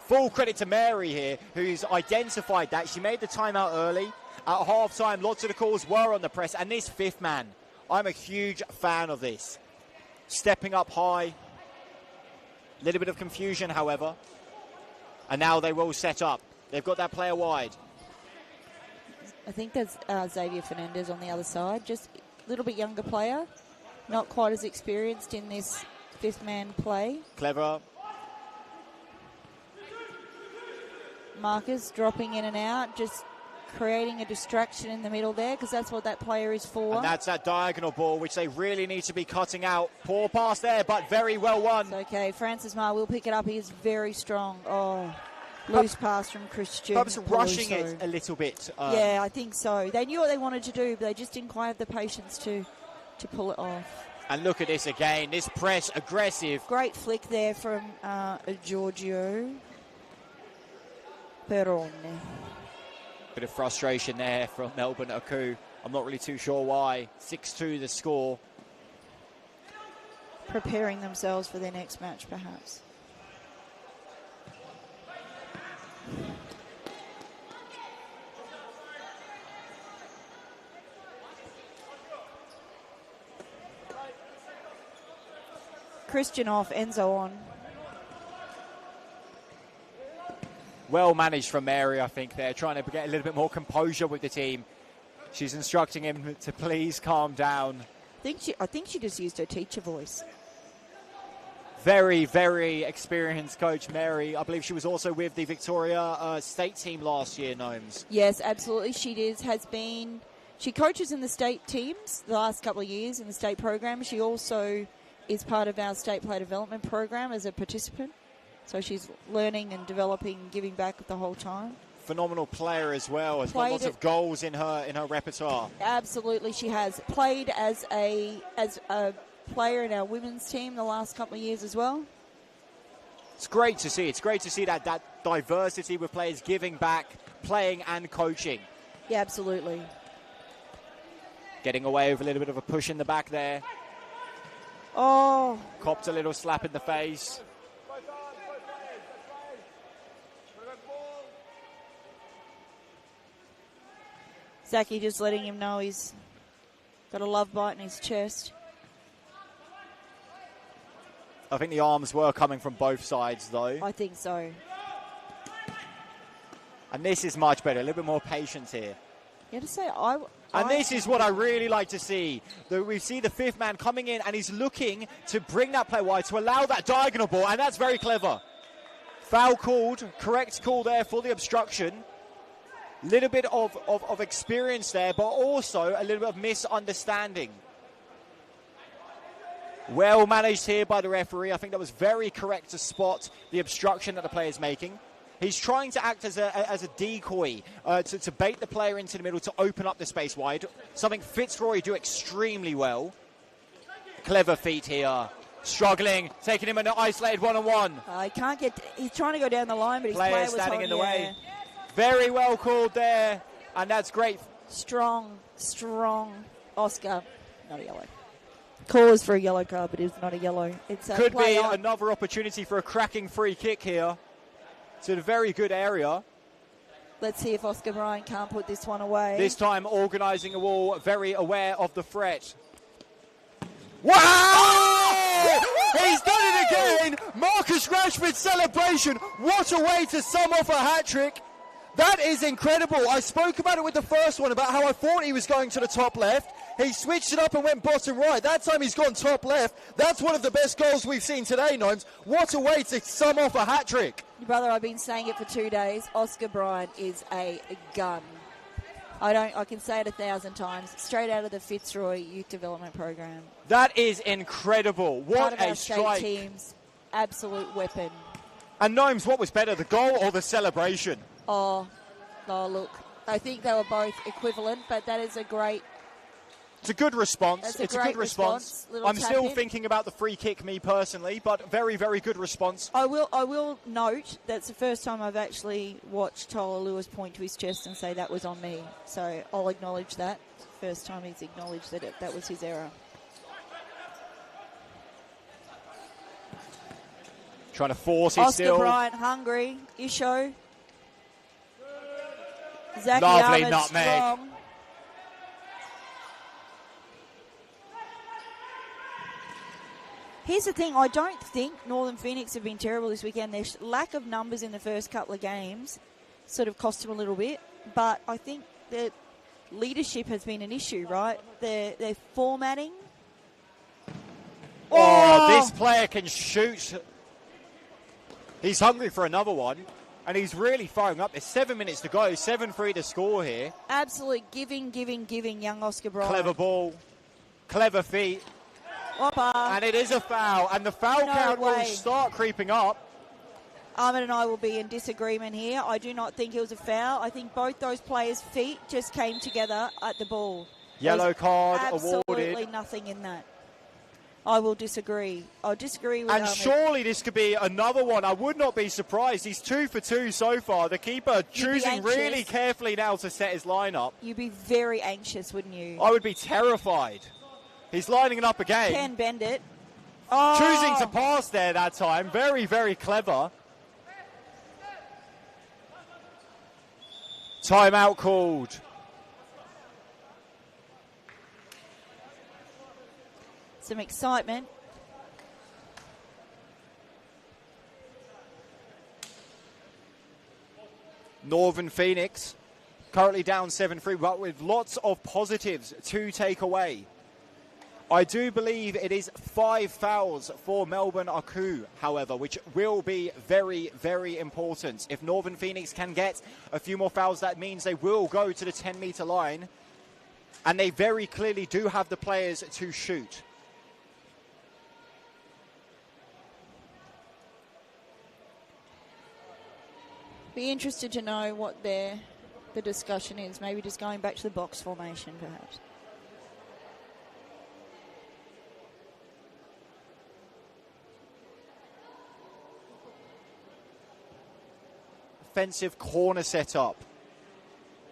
Full credit to Mary here, who's identified that. She made the timeout early. At half-time, lots of the calls were on the press. And this fifth man, I'm a huge fan of this. Stepping up high. A little bit of confusion, however. And now they will set up. They've got that player wide. I think that's Xavier Fernandez on the other side. Just a little bit younger player. Not quite as experienced in this fifth man play. Clever. Marcus dropping in and out, just creating a distraction in the middle there because that's what that player is for. And that's that diagonal ball, which they really need to be cutting out. Poor pass there, but very well won. It's okay. Francis Ma will pick it up. He is very strong. Oh, loose pass from Christian. Perhaps rushing it a little bit. Yeah, I think so. They knew what they wanted to do, but they just didn't quite have the patience to pull it off. And look at this again. This press, aggressive. Great flick there from Giorgio Perrone. Bit of frustration there from Melbourne Aku. I'm not really too sure why. 6-2 the score. Preparing themselves for their next match, perhaps. Christian off, Enzo on. Well managed from Mary, I think. They're trying to get a little bit more composure with the team. She's instructing him to please calm down. I think she just used her teacher voice. Very, very experienced coach, Mary. I believe she was also with the Victoria state team last year, Gnomes. Yes, absolutely. She has been. She coaches in the state teams the last couple of years in the state program. She also is part of our state player development program as a participant. So she's learning and developing and giving back the whole time. Phenomenal player as well. Has got lots of goals in her repertoire. Absolutely, she has. Played as a player in our women's team the last couple of years as well. It's great to see. It's great to see that diversity with players giving back, playing and coaching. Yeah, absolutely. Getting away with a little bit of a push in the back there. Oh. Copped a little slap in the face. Zachy just letting him know he's got a love bite in his chest. I think the arms were coming from both sides, though. I think so. And this is much better. A little bit more patience here. You have to say, And this is what I really like to see. We see the fifth man coming in, and he's looking to bring that play wide, to allow that diagonal ball, and that's very clever. Foul called, correct call there for the obstruction. Little bit of experience there, but also a little bit of misunderstanding. Well managed here by the referee. I think that was very correct to spot the obstruction that the player is making. He's trying to act as a decoy to bait the player into the middle to open up the space wide. Something Fitzroy do extremely well. Clever feet here. Struggling, taking him an isolated one-on-one. He can't get. He's trying to go down the line, but his player was standing in the way. Yeah. Very well called there, and that's great. Strong Oscar. Not a yellow. Cause for a yellow card, but it's not a yellow. It's a Could be on. another opportunity for a cracking free kick here. It's in a very good area. Let's see if Oscar Bryan can't put this one away. This time organising a wall, very aware of the threat. Wow! He's done it again! Marcus Rashford's celebration. What a way to sum off a hat-trick. That is incredible. I spoke about it with the first one, about how I thought he was going to the top left. He switched it up and went bottom right. That time he's gone top left. That's one of the best goals we've seen today, Gnomes. What a way to sum off a hat-trick. Brother, I've been saying it for 2 days. Oscar Bryan is a gun. I can say it 1,000 times. Straight out of the Fitzroy Youth Development Program. That is incredible. What Part of a our strike. state team's absolute weapon. And Gnomes, what was better, the goal or the celebration? Oh, look. I think they were both equivalent, but that is a great... It's a good response. It's a good response. I'm still thinking about the free kick, me personally, but very, very good response. I will note that's the first time I've actually watched Tyler Lewis point to his chest and say that was on me. So I'll acknowledge that. First time he's acknowledged that that was his error. Trying to force it Oscar still. Bryant hungry. Isho. Zachy Lovely Ahmed nutmeg. strong. Here's the thing, I don't think Northern Phoenix have been terrible this weekend. Their lack of numbers in the first couple of games sort of cost them a little bit, but I think that leadership has been an issue, right? Their formatting. Oh, this player can shoot. He's hungry for another one, and he's really firing up. There's 7 minutes to go, 7-3 to score here. Absolute giving, young Oscar Bryant. Clever ball, clever feet. Opa. And it is a foul, and the foul count will start creeping up. Ahmed and I will be in disagreement here. I do not think it was a foul. I think both those players' feet just came together at the ball. Yellow card absolutely awarded. Absolutely nothing in that. I will disagree. I'll disagree with And Ahmed. surely this could be another one. I would not be surprised. He's 2 for 2 so far. The keeper choosing really carefully now to set his lineup. You'd be very anxious, wouldn't you? I would be terrified. He's lining it up again. Can bend it. Oh. Choosing to pass there that time. Very, very clever. Timeout called. Some excitement. Northern Phoenix currently down 7-3, but with lots of positives to take away. I do believe it is 5 fouls for Melbourne Aku, however, which will be very, very important. If Northern Phoenix can get a few more fouls, that means they will go to the 10-metre line. And they very clearly do have the players to shoot. Be interested to know what the discussion is. Maybe just going back to the box formation, perhaps. Offensive corner setup.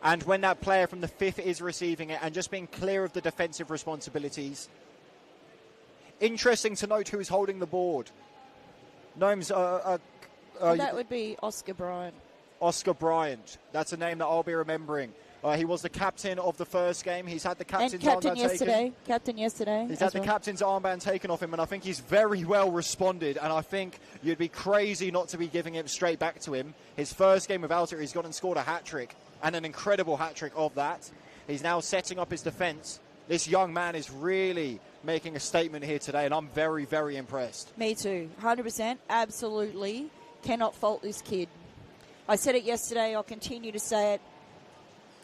And when that player from the 5th is receiving it and just being clear of the defensive responsibilities. Interesting to note who is holding the board. Gnomes, That would be Oscar Bryant. Oscar Bryant. That's a name that I'll be remembering. He was the captain of the first game. He's had the captain's captain armband taken. Captain yesterday. He's had the captain's armband taken off him, and I think he's very well responded. And I think you'd be crazy not to be giving it straight back to him. His first game without it, he's gone and scored a hat-trick, and an incredible hat-trick of that. He's now setting up his defence. This young man is really making a statement here today, and I'm very, very impressed. Me too. 100%. Absolutely. Cannot fault this kid. I said it yesterday. I'll continue to say it.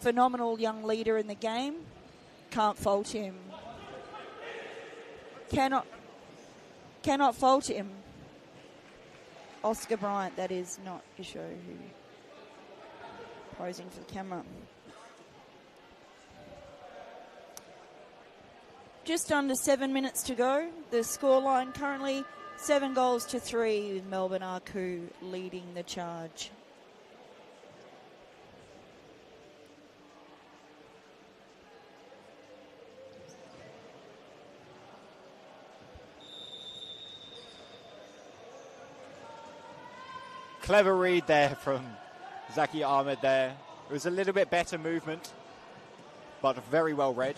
Phenomenal young leader in the game. Can't fault him. Cannot fault him. Oscar Bryant, that is, not Isho, who posing for the camera. Just under 7 minutes to go. The scoreline currently 7-3 with Melbourne Aku leading the charge. Clever read there from Zaki Ahmed there. It was a little bit better movement, but very well read.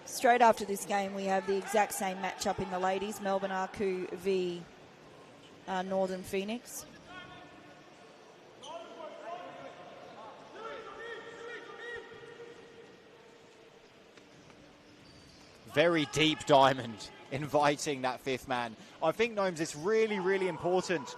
Straight after this game, we have the exact same matchup in the ladies. Melbourne Aku v Northern Pheonix. Very deep diamond, inviting that fifth man. I think, Gnomes, it's really, really important.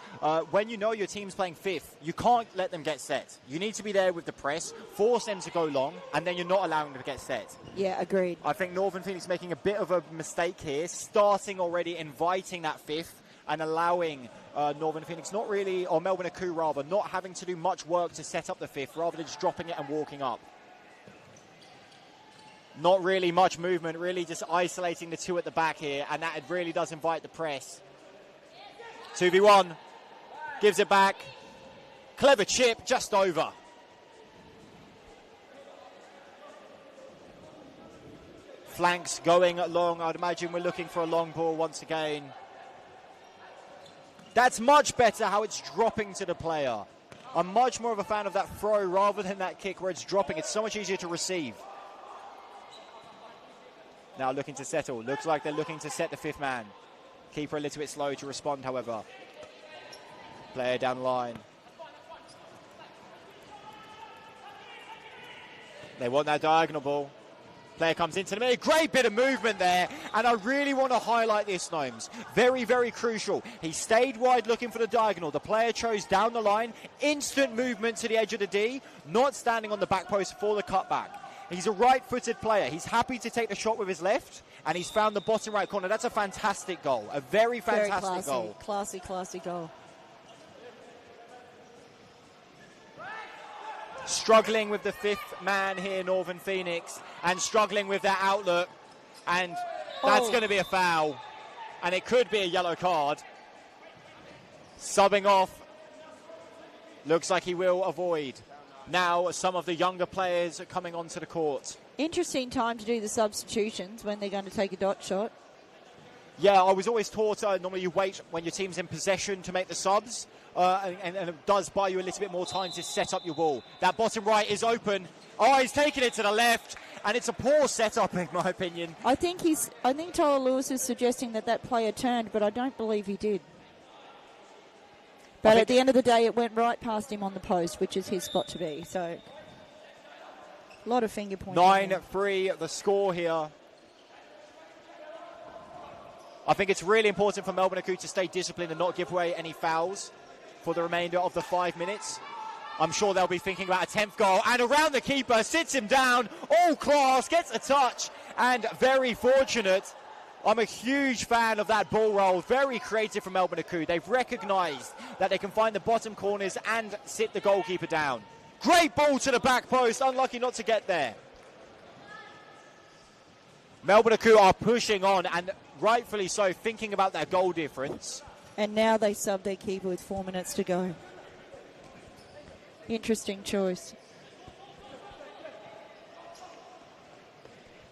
When you know your team's playing fifth, you can't let them get set. You need to be there with the press, force them to go long, and then you're not allowing them to get set. Yeah, agreed. I think Northern Pheonix making a bit of a mistake here, starting already inviting that fifth and allowing Northern Pheonix not really, or Melbourne Aku rather, not having to do much work to set up the fifth, rather than just dropping it and walking up. Not really much movement, really just isolating the two at the back here, and that really does invite the press. 2v1, gives it back. Clever chip, just over. Flanks going long. I'd imagine we're looking for a long ball once again. That's much better how it's dropping to the player. I'm much more of a fan of that throw rather than that kick where it's dropping. It's so much easier to receive. Now looking to settle. Looks like they're looking to set the fifth man. Keeper a little bit slow to respond, however. Player down the line. They want that diagonal ball. Player comes into the middle. Great bit of movement there. And I really want to highlight this, Gnomes. Very, very crucial. He stayed wide looking for the diagonal. The player chose down the line. Instant movement to the edge of the D. Not standing on the back post for the cutback. He's a right-footed player. He's happy to take the shot with his left, and he's found the bottom right corner. That's a fantastic goal. A very fantastic goal. Classy goal. Struggling with the fifth man here, Northern Pheonix, and struggling with their outlook. And that's going to be a foul. And it could be a yellow card. Subbing off. Looks like he will avoid. Now some of the younger players are coming onto the court. Interesting time to do the substitutions when they're going to take a dot shot. Yeah, I was always taught normally you wait when your team's in possession to make the subs, and it does buy you a little bit more time to set up your ball. That bottom right is open. Oh, he's taking it to the left, and it's a poor setup in my opinion. I think Tyler Lewis is suggesting that player turned, but I don't believe he did. But at the end of the day, it went right past him on the post, which is his spot to be. So, a lot of finger pointing. 9-3 the score here. I think it's really important for Melbourne Aku to stay disciplined and not give away any fouls for the remainder of the 5 minutes. I'm sure they'll be thinking about a 10th goal. And around the keeper, sits him down. All class, gets a touch. And very fortunate. I'm a huge fan of that ball roll. Very creative from Melbourne Aku. They've recognised that they can find the bottom corners and sit the goalkeeper down. Great ball to the back post. Unlucky not to get there. Melbourne Aku are pushing on, and rightfully so, thinking about that goal difference. And now they sub their keeper with 4 minutes to go. Interesting choice.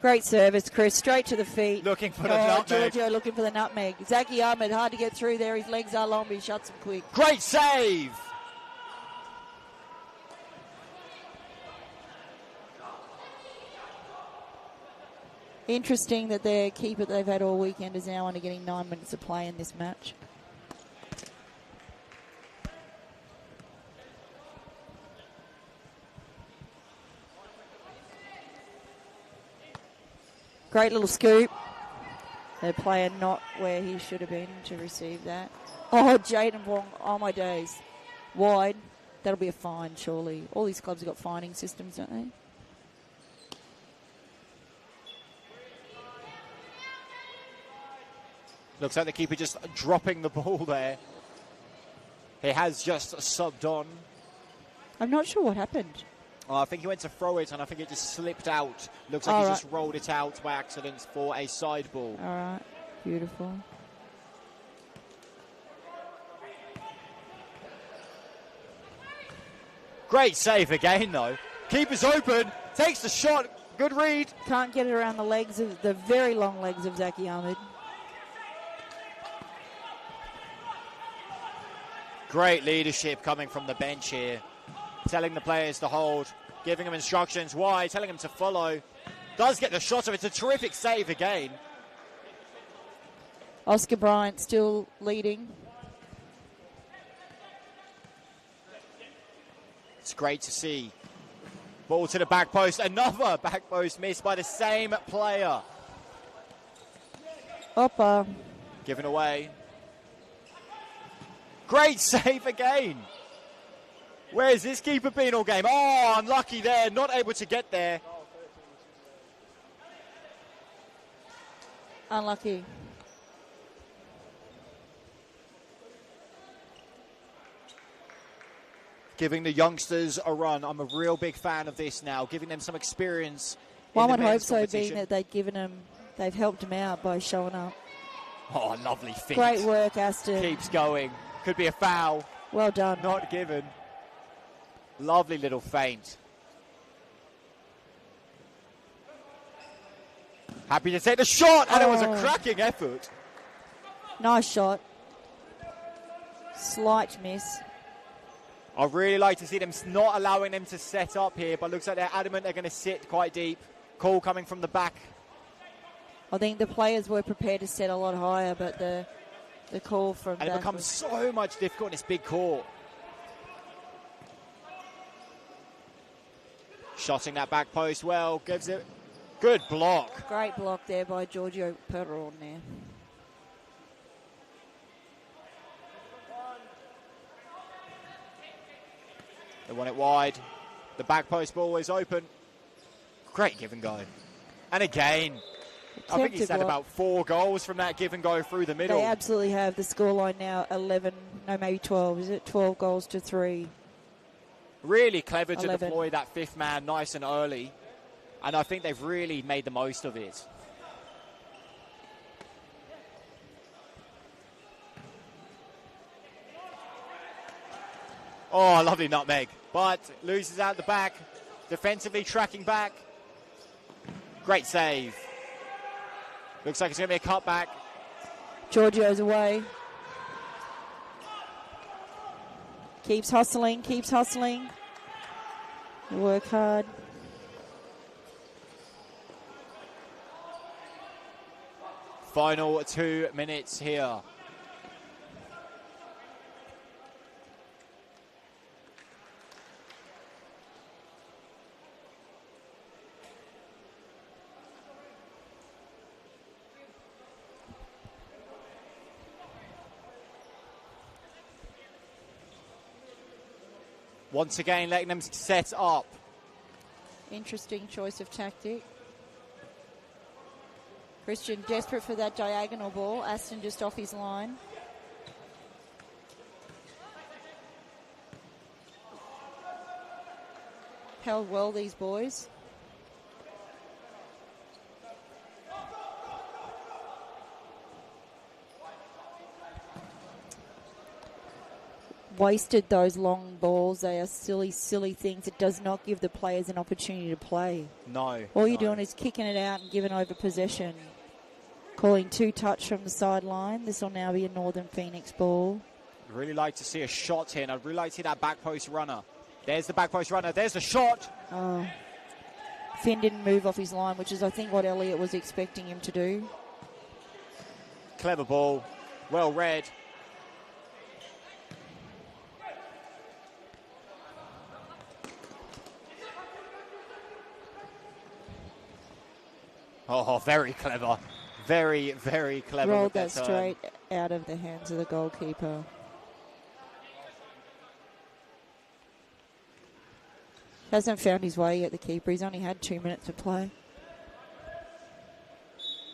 Great service, Chris. Straight to the feet. Looking for the nutmeg. Giorgio looking for the nutmeg. Zaki Ahmed, hard to get through there. His legs are long, but he shuts him quick. Great save. Interesting that their keeper they've had all weekend is now only getting 9 minutes of play in this match. Great little scoop. The player not where he should have been to receive that. Oh, Jaden Wong. Oh, my days. Wide. That'll be a fine, surely. All these clubs have got fining systems, don't they? Looks like the keeper just dropping the ball there. He has just subbed on. I'm not sure what happened. I think he went to throw it, and I think it just slipped out. Looks like he just rolled it out by accident for a side ball. All right. Beautiful. Great save again, though. Keeper's open. Takes the shot. Good read. Can't get it around the legs of the very long legs of Zaki Ahmed. Great leadership coming from the bench here. Telling the players to hold, giving them instructions why, telling them to follow. Does get the shot of it. It's a terrific save again. Oscar Bryant still leading. It's great to see. Ball to the back post. Another back post missed by the same player. Oppa. Given away. Great save again. Where has this keeper been all game? Oh, unlucky there. Not able to get there. Unlucky. Giving the youngsters a run. I'm a real big fan of this now. Giving them some experience. One would hope so, being that they've helped him out by showing up. Oh, lovely feat. Great work, Aston. Keeps going. Could be a foul. Well done. Not given. Lovely little feint. Happy to take the shot, and it was a cracking effort. Nice shot. Slight miss. I'd really like to see them not allowing them to set up here, but looks like they're adamant they're going to sit quite deep. Call coming from the back. I think the players were prepared to set a lot higher, but the call from and it becomes so much difficult in this big court. Shotting that back post well, gives it good block. Great block there by Giorgio Perron there. They want it wide. The back post ball is open. Great give and go. And again, I think he's had about 4 goals from that give and go through the middle. They absolutely have. The scoreline now 11, no, maybe 12. Is it 12 goals to 3? Really clever 11. To deploy that fifth man nice and early. And I think they've really made the most of it. Oh, lovely nutmeg. But loses out the back. Defensively tracking back. Great save. Looks like it's going to be a cutback. Giorgio's away. Keeps hustling, keeps hustling. Work hard. Final 2 minutes here. Once again, letting them set up. Interesting choice of tactic. Christian desperate for that diagonal ball. Aston just off his line. Held well, these boys. Wasted those long balls. They are silly, silly things. It does not give the players an opportunity to play. No. All you're doing is kicking it out and giving over possession. Calling 2 touch from the sideline. This will now be a Northern Phoenix ball. I'd really like to see a shot here, and I'd really like to see that back post runner. There's the back post runner. There's the shot. Oh. Finn didn't move off his line, which is, I think, what Elliott was expecting him to do. Clever ball. Well read. Oh, very clever. Very, very clever. Rolled that straight out of the hands of the goalkeeper. Hasn't found his way yet, the keeper. He's only had 2 minutes to play.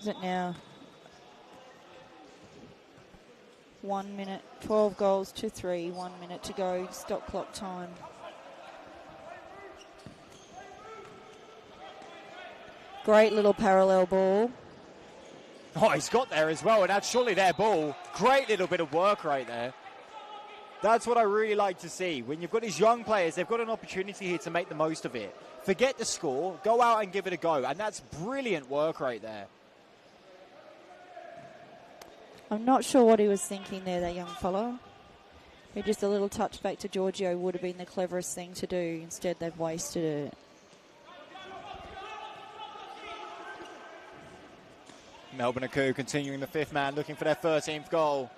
Is it now? 1 minute, 12 goals to 3, 1 minute to go, stop clock time. Great little parallel ball. Oh, he's got there as well, and that's surely their ball. Great little bit of work right there. That's what I really like to see. When you've got these young players, they've got an opportunity here to make the most of it. Forget the score, go out and give it a go, and that's brilliant work right there. I'm not sure what he was thinking there, that young fellow. Just a little touch back to Giorgio would have been the cleverest thing to do. Instead, they've wasted it. Melbourne Aku continuing the fifth man, looking for their 13th goal.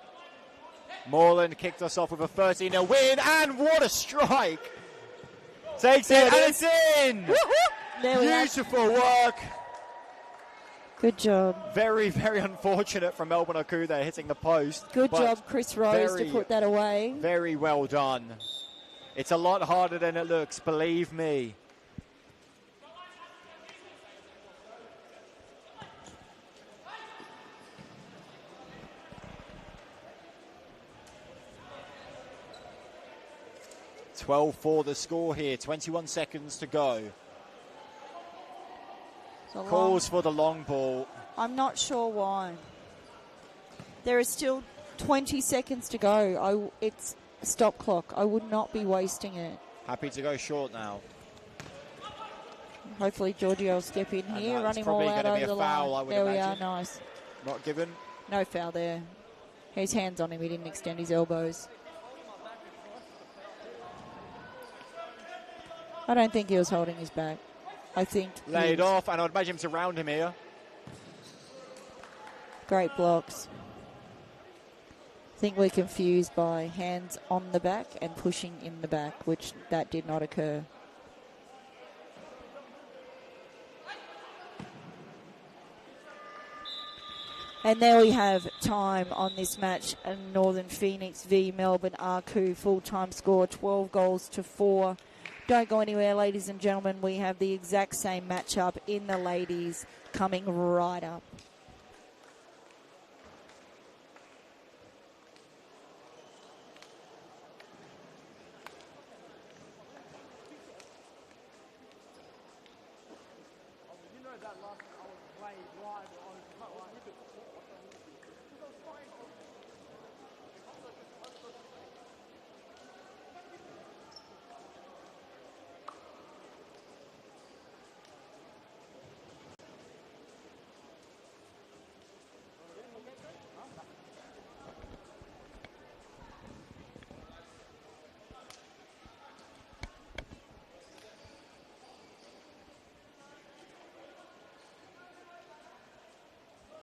Moreland kicked us off with a 13-0 win, and what a strike! Takes it, and it's in! Beautiful work. Good job. Very, very unfortunate from Melbourne Aku there, hitting the post. Good job, Chris Rose, to put that away. Very well done. It's a lot harder than it looks, believe me. .12 the score here, 21 seconds to go. Calls for the long ball. I'm not sure why. There is still 20 seconds to go. It's a stop clock. I would not be wasting it. Happy to go short now. Hopefully Giorgio will step in here, run him all out over the line. There we are, nice. Not given. No foul there. His hands on him, he didn't extend his elbows. I don't think he was holding his back. I think laid off, and I'd imagine him to round him here. Great blocks. I think we're confused by hands on the back and pushing in the back, which that did not occur. And there we have time on this match. Northern Pheonix v Melbourne Aku. Full-time score, 12 goals to 4. Don't go anywhere, ladies and gentlemen. We have the exact same matchup in the ladies coming right up.